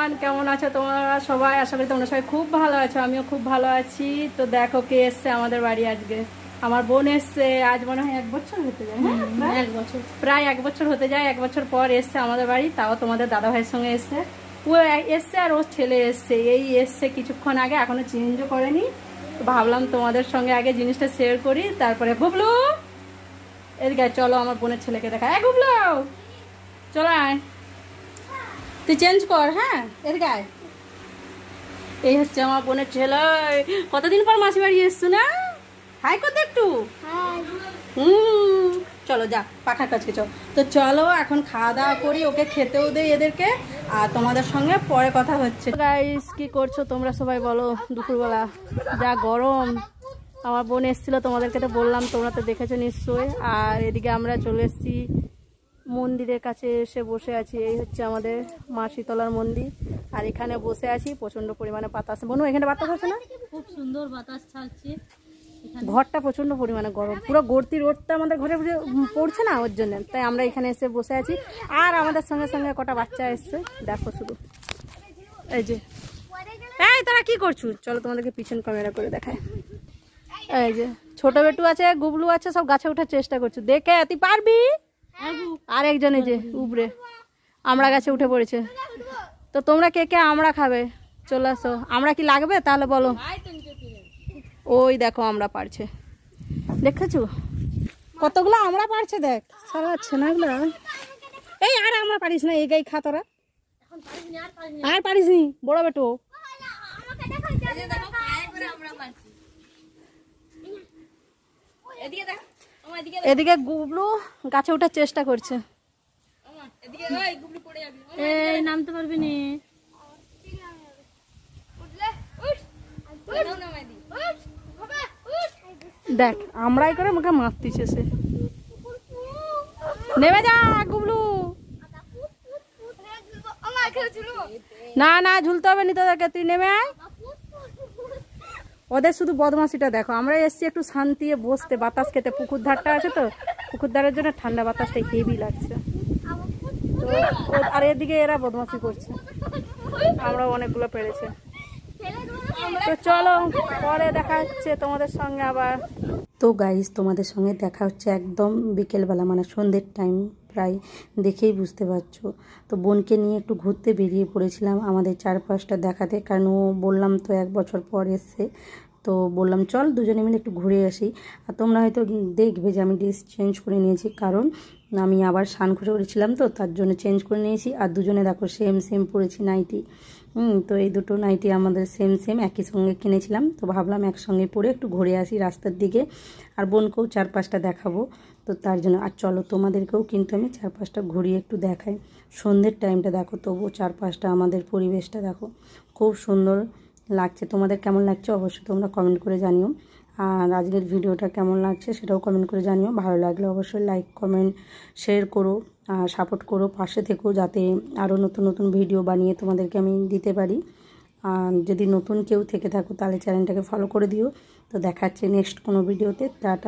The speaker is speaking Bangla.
এভরিওয়ান, কেমন আছো তোমরা সবাই? আশা করি তোমরা সবাই খুব ভালো আছো, আমিও খুব ভালো আছি। তো দেখো কে এসছে আমাদের বাড়ি আজকে। আমার বোন এসছে, আজ মনে হয় 1 বছর হতে যায়। হ্যাঁ, 1 বছর, প্রায় 1 বছর হতে যায়। 1 বছর পর এসছে আমাদের বাড়ি, তাও তোমাদের দাদা ভাইয়ের সঙ্গে এসছে। ও এসছে আর ওর ছেলে এসছে, এই এসছে কিছুক্ষণ আগে, এখনো চেঞ্জও করেনি। ভাবলাম তোমাদের সঙ্গে আগে জিনিসটা শেয়ার করি, তারপরে গুবলু এদিকে চলো আমার বোনের ছেলেকে দেখা। গুবলু চলো আয়, তুই চেঞ্জ কর। হ্যাঁ এদিকে আয়। এই হচ্ছে আমার বোনের ছেলে। কতদিন পর মাসি বাড়ি এসছো না? হাই করতে একটু। চলো যা পাখার কাছে চল। তো চলো এখন খাওয়া দাওয়া করি, ওকে খেতেও দেই এদেরকে, আর তোমাদের সঙ্গে পরে কথা হচ্ছে। গাইস কি করছো তোমরা সবাই বলো? দুপুরবেলা যা গরম। আমার বোন এসেছিল, তোমাদেরকে তো বললাম, তোমরা তো দেখেছো নিশ্চয়ই। আর এদিকে আমরা চলে এসেছি মন্দিরের কাছে, এসে বসে আছি। এই হচ্ছে আমাদের মা শীতলার মন্দির, আর এখানে বসে আছি। প্রচন্ড পরিমাণে বাতাস। বনু এখানে বাতাস আছে না? খুব সুন্দর বাতাস ছাড়ছে। ঘরটা প্রচন্ড পরিমাণে গরম, পুরো গর্তি রোদটা আমাদের ঘরে পড়ছে না, ওর জন্য তাই আমরা এখানে এসে বসে আছি। আর আমাদের সঙ্গে সঙ্গে কটা বাচ্চা এসছে, দেখো শুধু। এই যে, এই তারা কি করছো? চলো তোমাদেরকে পিছন ক্যামেরা করে দেখায়। এই যে ছোট বেটু আছে, গুবলু আছে, সব গাছে ওঠার চেষ্টা করছো। দেখে তুই পারবি? আর একজন এই যে উপরে আমরা গাছে উঠে পড়েছে। তো তোমরা কে কে আমরা খাবে চলে আসো। আমরা কি লাগবে তাহলে বলো। ওই দেখো আমরা পারছে, দেখেছো কতগুলো আমরা পারছে, দেখ সারাচ্ছে না এগুলো। এই আর আমরা পারিস না, এই গাই খা তোরা। আর পারিস নি বড় বেটো। এদিকে গুবলু গাছে ওঠার চেষ্টা করছে। এই নামতে পারবি নি। দেখ আমরাই করে মুখে মারতিছে সে। নেমে যা গুবলু। না না ঝুলতে হবে নি তোদেরকে, তুই নেমে আয়। ওদের শুধু বদমাশিটা দেখো। আমরা এসছি একটু শান্তি বসতে, বাতাস খেতে। পুকুর ধারটা আছে তো, পুকুর ধারের জন্য ঠান্ডা বাতাসটা হেভি লাগছে। তো আর এদিকে এরা বদমাশি করছে। আমরা অনেকগুলো পেরেছে। তো চলো পরে দেখা হচ্ছে তোমাদের সঙ্গে আবার। তো গাইস তোমাদের সঙ্গে দেখা হচ্ছে একদম বিকেলবেলা, মানে সন্ধ্যের টাইম প্রায়, দেখেই বুঝতে পারছো। তো বোনকে নিয়ে একটু ঘুরতে বেরিয়ে পড়েছিলাম আমাদের চারপাশটা দেখাতে, কারণ ও বললাম তো 1 বছর পর এসছে। তো বললাম চল দুজনে মিলে একটু ঘুরে আসি। আর তোমরা হয়তো দেখবে যে আমি ড্রেস চেঞ্জ করে নিয়েছি, কারণ আমি আবার স্নান করেছিলাম তো, তার জন্য চেঞ্জ করে নিয়েছি। আর দুজনে দেখো সেম সেম পরেছি নাইটি। তো এই দুটো নাইটি আমাদের সেম সেম একই সঙ্গে কিনেছিলাম। তো ভাবলাম একসঙ্গে পরে একটু ঘুরে আসি রাস্তার দিকে, আর বোনকেও চারপাশটা দেখাবো। তো তার জন্য আর চলো তোমাদেরকেও কিন্তু আমি চারপাশটা ঘুরিয়ে একটু দেখাই। সন্ধ্যের টাইমটা দেখো, তবুও চারপাশটা আমাদের পরিবেশটা দেখো, খুব সুন্দর লাগছে। তোমাদের কেমন লাগছে অবশ্যই তোমরা কমেন্ট করে জানিও। আর আজকের ভিডিওটা কেমন লাগছে সেটাও কমেন্ট করে জানিও। ভালো লাগলে অবশ্যই লাইক কমেন্ট শেয়ার করো, আর সাপোর্ট করো, পাশে থেকো, যাতে আরও নতুন নতুন ভিডিও বানিয়ে তোমাদেরকে আমি দিতে পারি। আর যদি নতুন কেউ থেকে থাকো তাহলে চ্যানেলটাকে ফলো করে দিও। তো দেখা হচ্ছে নেক্সট কোনো ভিডিওতে। টাটা।